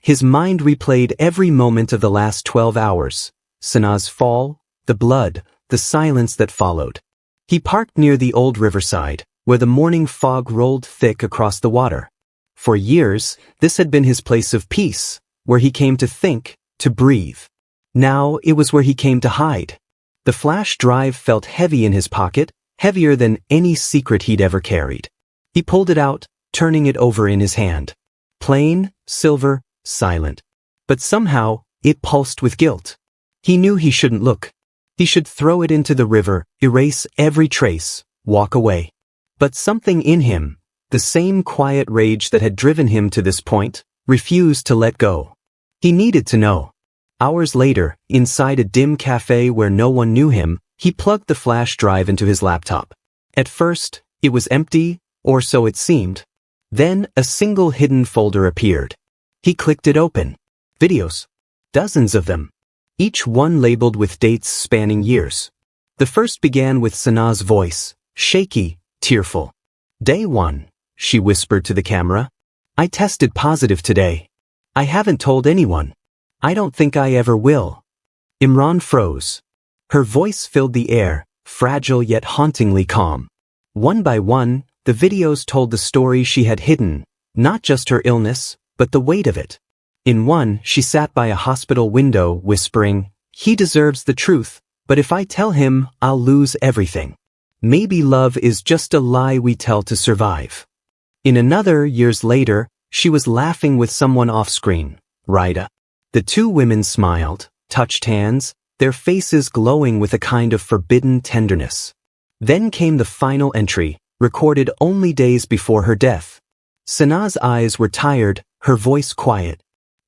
His mind replayed every moment of the last 12 hours. Sanaa's fall, the blood, the silence that followed. He parked near the old riverside, where the morning fog rolled thick across the water. For years, this had been his place of peace, where he came to think, to breathe. Now it was where he came to hide. The flash drive felt heavy in his pocket, heavier than any secret he'd ever carried. He pulled it out, turning it over in his hand. Plain, silver, silent. But somehow, it pulsed with guilt. He knew he shouldn't look. He should throw it into the river, erase every trace, walk away. But something in him, the same quiet rage that had driven him to this point, refused to let go. He needed to know. Hours later, inside a dim cafe where no one knew him, he plugged the flash drive into his laptop. At first, it was empty, or so it seemed. Then, a single hidden folder appeared. He clicked it open. Videos. Dozens of them. Each one labeled with dates spanning years. The first began with Sanaa's voice, shaky, tearful. Day 1, she whispered to the camera. I tested positive today. I haven't told anyone. I don't think I ever will. Imran froze. Her voice filled the air, fragile yet hauntingly calm. One by one, the videos told the story she had hidden, not just her illness, but the weight of it. In one, she sat by a hospital window, whispering, he deserves the truth, but if I tell him, I'll lose everything. Maybe love is just a lie we tell to survive. In another, years later, she was laughing with someone off-screen, Raida. The two women smiled, touched hands, their faces glowing with a kind of forbidden tenderness. Then came the final entry, recorded only days before her death. Sanaa's eyes were tired, her voice quiet.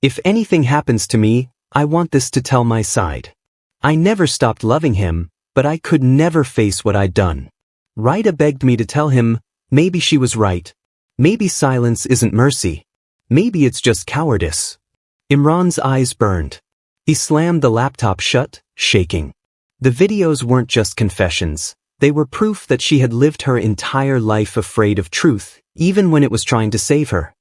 If anything happens to me, I want this to tell my side. I never stopped loving him, but I could never face what I'd done. Raida begged me to tell him, maybe she was right. Maybe silence isn't mercy. Maybe it's just cowardice. Imran's eyes burned. He slammed the laptop shut, shaking. The videos weren't just confessions. They were proof that she had lived her entire life afraid of truth, even when it was trying to save her.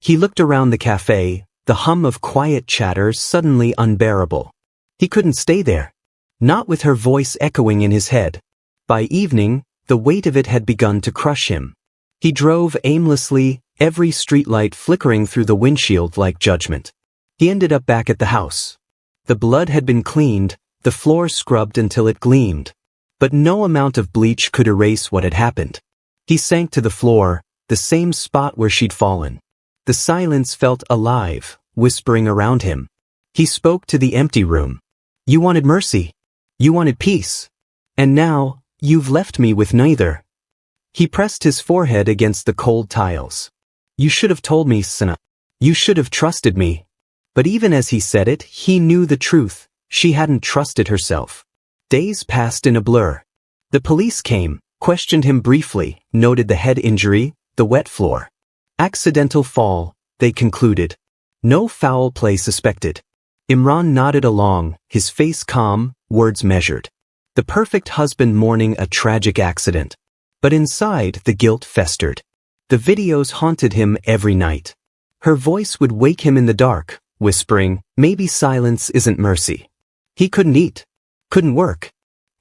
He looked around the cafe, the hum of quiet chatter suddenly unbearable. He couldn't stay there. Not with her voice echoing in his head. By evening, the weight of it had begun to crush him. He drove aimlessly, every streetlight flickering through the windshield like judgment. He ended up back at the house. The blood had been cleaned, the floor scrubbed until it gleamed. But no amount of bleach could erase what had happened. He sank to the floor, the same spot where she'd fallen. The silence felt alive, whispering around him. He spoke to the empty room. You wanted mercy. You wanted peace. And now, you've left me with neither. He pressed his forehead against the cold tiles. You should have told me, Sana. You should have trusted me. But even as he said it, he knew the truth. She hadn't trusted herself. Days passed in a blur. The police came, questioned him briefly, noted the head injury, the wet floor. Accidental fall, they concluded. No foul play suspected. Imran nodded along, his face calm, words measured. The perfect husband mourning a tragic accident. But inside, the guilt festered. The videos haunted him every night. Her voice would wake him in the dark, whispering, maybe silence isn't mercy. He couldn't eat. Couldn't work.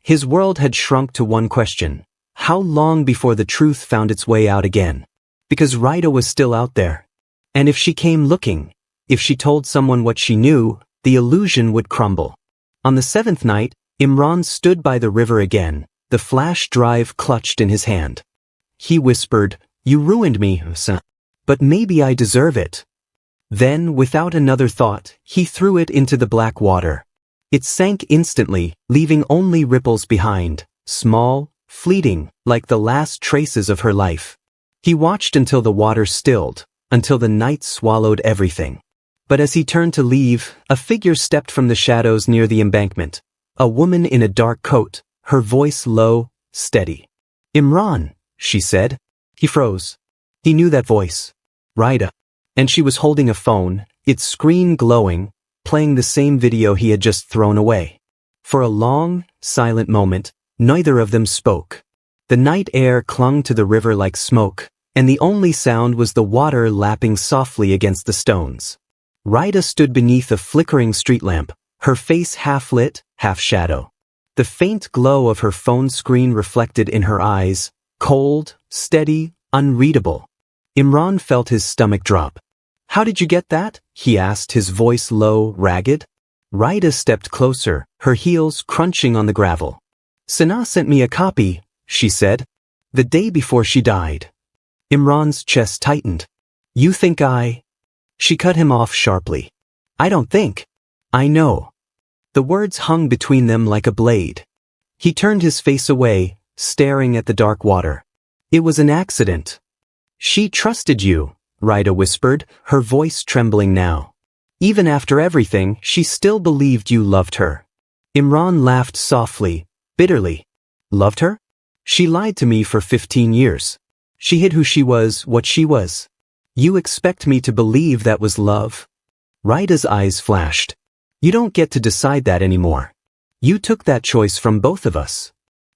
His world had shrunk to one question. How long before the truth found its way out again? Because Rita was still out there. And if she came looking, if she told someone what she knew, the illusion would crumble. On the seventh night, Imran stood by the river again, the flash drive clutched in his hand. He whispered, you ruined me, son. But maybe I deserve it. Then, without another thought, he threw it into the black water. It sank instantly, leaving only ripples behind, small, fleeting, like the last traces of her life. He watched until the water stilled, until the night swallowed everything. But as he turned to leave, a figure stepped from the shadows near the embankment. A woman in a dark coat, her voice low, steady. Imran, she said. He froze. He knew that voice. Rita. And she was holding a phone, its screen glowing, playing the same video he had just thrown away. For a long, silent moment, neither of them spoke. The night air clung to the river like smoke, and the only sound was the water lapping softly against the stones. Rita stood beneath a flickering street lamp, her face half lit, half shadow. The faint glow of her phone screen reflected in her eyes, cold, steady, unreadable. Imran felt his stomach drop. How did you get that? He asked, his voice low, ragged. Rita stepped closer, her heels crunching on the gravel. Sana sent me a copy, she said. The day before she died. Imran's chest tightened. You think I... She cut him off sharply. I don't think. I know. The words hung between them like a blade. He turned his face away, staring at the dark water. It was an accident. She trusted you, Rita whispered, her voice trembling now. Even after everything, she still believed you loved her. Imran laughed softly, bitterly. Loved her? She lied to me for 15 years. She hid who she was, what she was. You expect me to believe that was love? Rita's eyes flashed. You don't get to decide that anymore. You took that choice from both of us.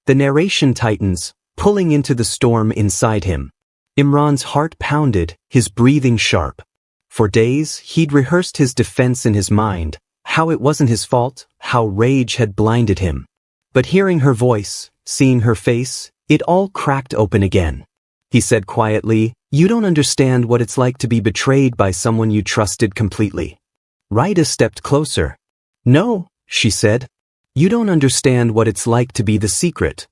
The narration tightens, pulling into the storm inside him. Imran's heart pounded, his breathing sharp. For days, he'd rehearsed his defense in his mind, how it wasn't his fault, how rage had blinded him. But hearing her voice, seeing her face, it all cracked open again. He said quietly, you don't understand what it's like to be betrayed by someone you trusted completely. Rita stepped closer. No, she said. You don't understand what it's like to be the secret.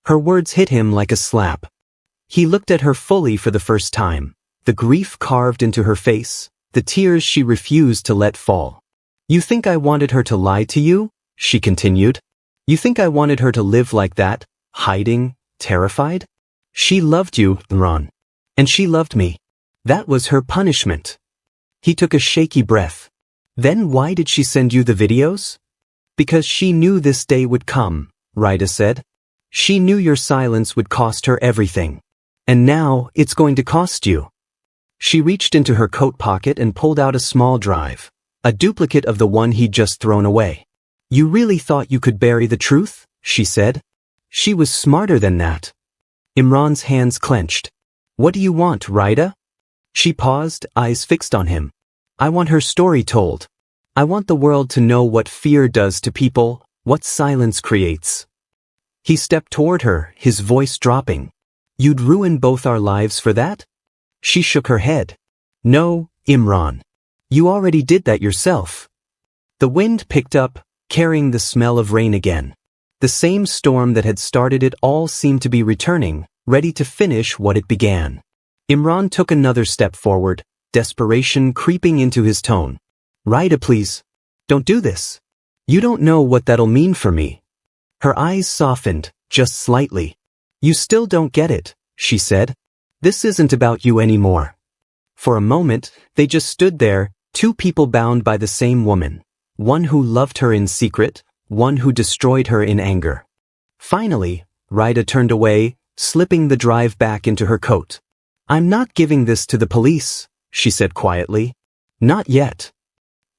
Her words hit him like a slap. He looked at her fully for the first time, the grief carved into her face, the tears she refused to let fall. You think I wanted her to lie to you? She continued. You think I wanted her to live like that, hiding, terrified? She loved you, Imran. And she loved me. That was her punishment. He took a shaky breath. Then why did she send you the videos? Because she knew this day would come, Rita said. She knew your silence would cost her everything. And now, it's going to cost you. She reached into her coat pocket and pulled out a small drive, a duplicate of the one he'd just thrown away. You really thought you could bury the truth? She said. She was smarter than that. Imran's hands clenched. What do you want, Raida? She paused, eyes fixed on him. I want her story told. I want the world to know what fear does to people, what silence creates. He stepped toward her, his voice dropping. You'd ruin both our lives for that? She shook her head. No, Imran. You already did that yourself. The wind picked up, carrying the smell of rain again. The same storm that had started it all seemed to be returning, ready to finish what it began. Imran took another step forward, desperation creeping into his tone. Raida, please. Don't do this. You don't know what that'll mean for me. Her eyes softened, just slightly. You still don't get it, she said. This isn't about you anymore. For a moment, they just stood there, two people bound by the same woman. One who loved her in secret, one who destroyed her in anger. Finally, Raida turned away, slipping the drive back into her coat. I'm not giving this to the police, she said quietly. Not yet.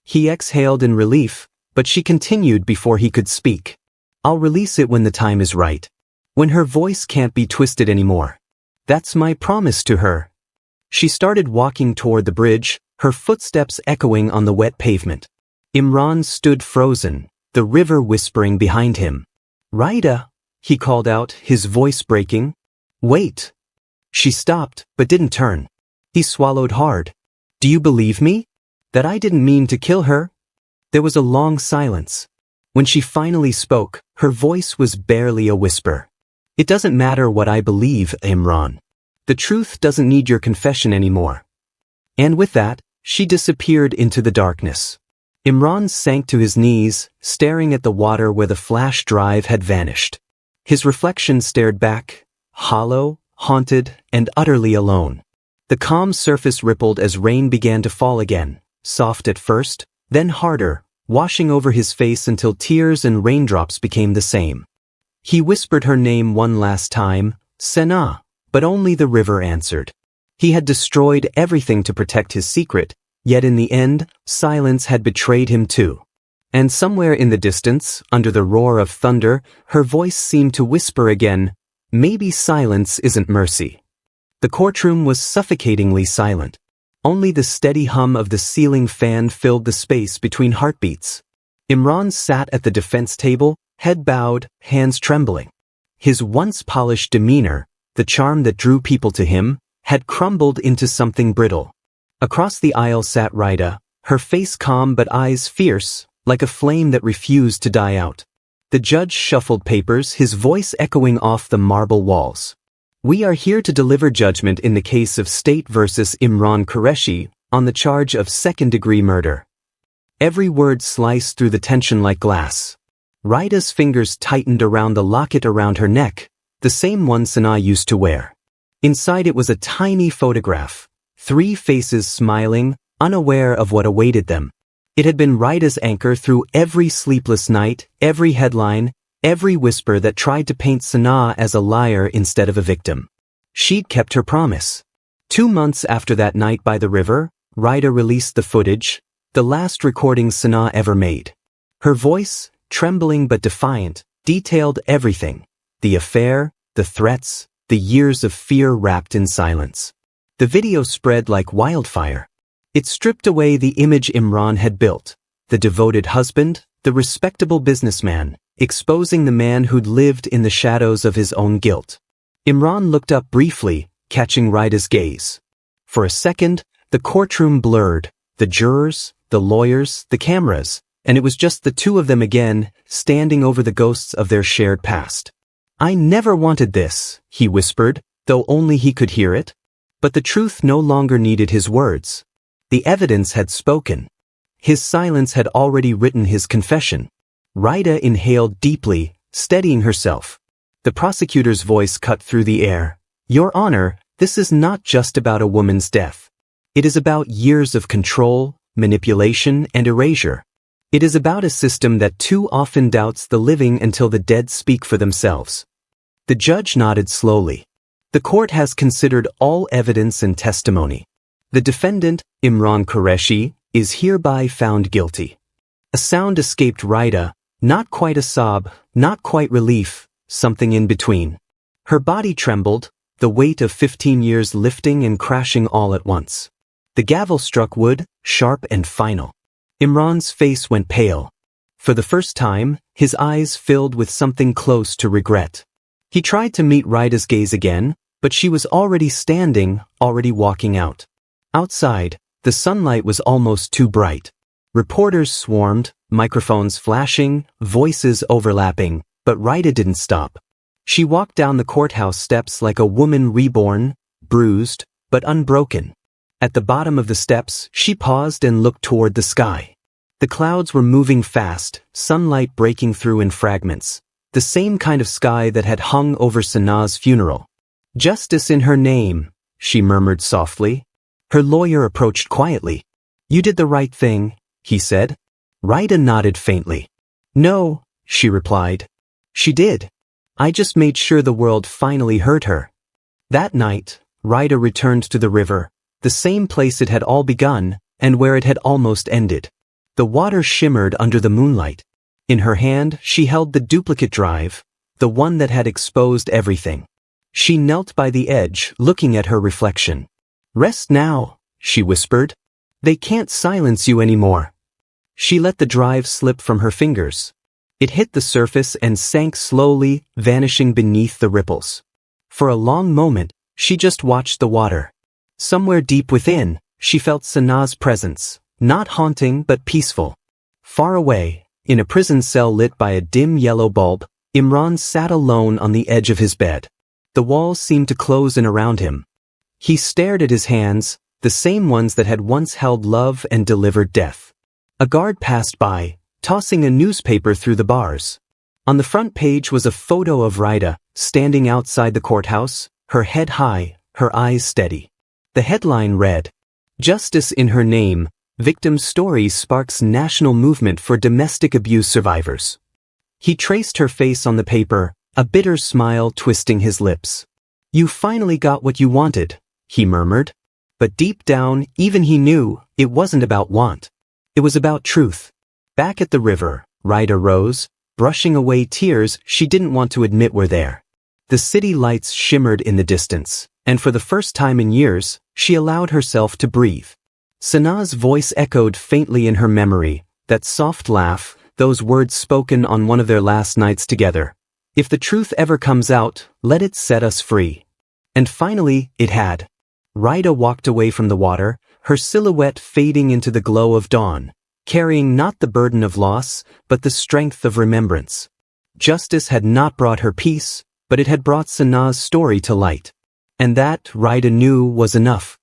He exhaled in relief, but she continued before he could speak. I'll release it when the time is right. When her voice can't be twisted anymore. That's my promise to her. She started walking toward the bridge, her footsteps echoing on the wet pavement. Imran stood frozen, the river whispering behind him. Raida, he called out, his voice breaking. Wait. She stopped, but didn't turn. He swallowed hard. Do you believe me? That I didn't mean to kill her? There was a long silence. When she finally spoke, her voice was barely a whisper. It doesn't matter what I believe, Imran. The truth doesn't need your confession anymore. And with that, she disappeared into the darkness. Imran sank to his knees, staring at the water where the flash drive had vanished. His reflection stared back, hollow, haunted, and utterly alone. The calm surface rippled as rain began to fall again, soft at first, then harder, washing over his face until tears and raindrops became the same. He whispered her name one last time, Sana, but only the river answered. He had destroyed everything to protect his secret, yet in the end, silence had betrayed him too. And somewhere in the distance, under the roar of thunder, her voice seemed to whisper again, maybe silence isn't mercy. The courtroom was suffocatingly silent. Only the steady hum of the ceiling fan filled the space between heartbeats. Imran sat at the defense table, head bowed, hands trembling. His once polished demeanor, the charm that drew people to him, had crumbled into something brittle. Across the aisle sat Raida, her face calm but eyes fierce, like a flame that refused to die out. The judge shuffled papers, his voice echoing off the marble walls. We are here to deliver judgment in the case of State versus Imran Qureshi on the charge of second-degree murder. Every word sliced through the tension like glass. Raida's fingers tightened around the locket around her neck, the same one Sana used to wear. Inside it was a tiny photograph, 3 faces smiling, unaware of what awaited them. It had been Raida's anchor through every sleepless night, every headline, every whisper that tried to paint Sana as a liar instead of a victim. She'd kept her promise. 2 months after that night by the river, Raida released the footage, the last recording Sana ever made. Her voice, trembling but defiant, detailed everything. The affair, the threats, the years of fear wrapped in silence. The video spread like wildfire. It stripped away the image Imran had built, the devoted husband, the respectable businessman, exposing the man who'd lived in the shadows of his own guilt. Imran looked up briefly, catching Raida's gaze. For a second, the courtroom blurred, the jurors, the lawyers, the cameras, and it was just the two of them again, standing over the ghosts of their shared past. I never wanted this, he whispered, though only he could hear it. But the truth no longer needed his words. The evidence had spoken. His silence had already written his confession. Raida inhaled deeply, steadying herself. The prosecutor's voice cut through the air. Your Honor, this is not just about a woman's death. It is about years of control, manipulation, and erasure. It is about a system that too often doubts the living until the dead speak for themselves. The judge nodded slowly. The court has considered all evidence and testimony. The defendant, Imran Qureshi, is hereby found guilty. A sound escaped Raida, not quite a sob, not quite relief, something in between. Her body trembled, the weight of 15 years lifting and crashing all at once. The gavel struck wood, sharp and final. Imran's face went pale. For the first time, his eyes filled with something close to regret. He tried to meet Rida's gaze again, but she was already standing, already walking out. Outside, the sunlight was almost too bright. Reporters swarmed, microphones flashing, voices overlapping, but Rida didn't stop. She walked down the courthouse steps like a woman reborn, bruised, but unbroken. At the bottom of the steps, she paused and looked toward the sky. The clouds were moving fast, sunlight breaking through in fragments. The same kind of sky that had hung over Sanaa's funeral. "Justice in her name," she murmured softly. Her lawyer approached quietly. "You did the right thing," he said. Rida nodded faintly. "No," she replied. "She did. I just made sure the world finally heard her." That night, Rida returned to the river, the same place it had all begun, and where it had almost ended. The water shimmered under the moonlight. In her hand, she held the duplicate drive, the one that had exposed everything. She knelt by the edge, looking at her reflection. "Rest now," she whispered. "They can't silence you anymore." She let the drive slip from her fingers. It hit the surface and sank slowly, vanishing beneath the ripples. For a long moment, she just watched the water. Somewhere deep within, she felt Sanaa's presence, not haunting but peaceful. Far away, in a prison cell lit by a dim yellow bulb, Imran sat alone on the edge of his bed. The walls seemed to close in around him. He stared at his hands, the same ones that had once held love and delivered death. A guard passed by, tossing a newspaper through the bars. On the front page was a photo of Rida, standing outside the courthouse, her head high, her eyes steady. The headline read, "Justice in her name, victim's story sparks national movement for domestic abuse survivors." He traced her face on the paper, a bitter smile twisting his lips. "You finally got what you wanted," he murmured. But deep down, even he knew, it wasn't about want. It was about truth. Back at the river, Rida rose, brushing away tears she didn't want to admit were there. The city lights shimmered in the distance, and for the first time in years, she allowed herself to breathe. Sanaa's voice echoed faintly in her memory, that soft laugh, those words spoken on one of their last nights together. "If the truth ever comes out, let it set us free." And finally, it had. Rida walked away from the water, her silhouette fading into the glow of dawn, carrying not the burden of loss, but the strength of remembrance. Justice had not brought her peace, but it had brought Sanaa's story to light. And that, Rida knew, was enough.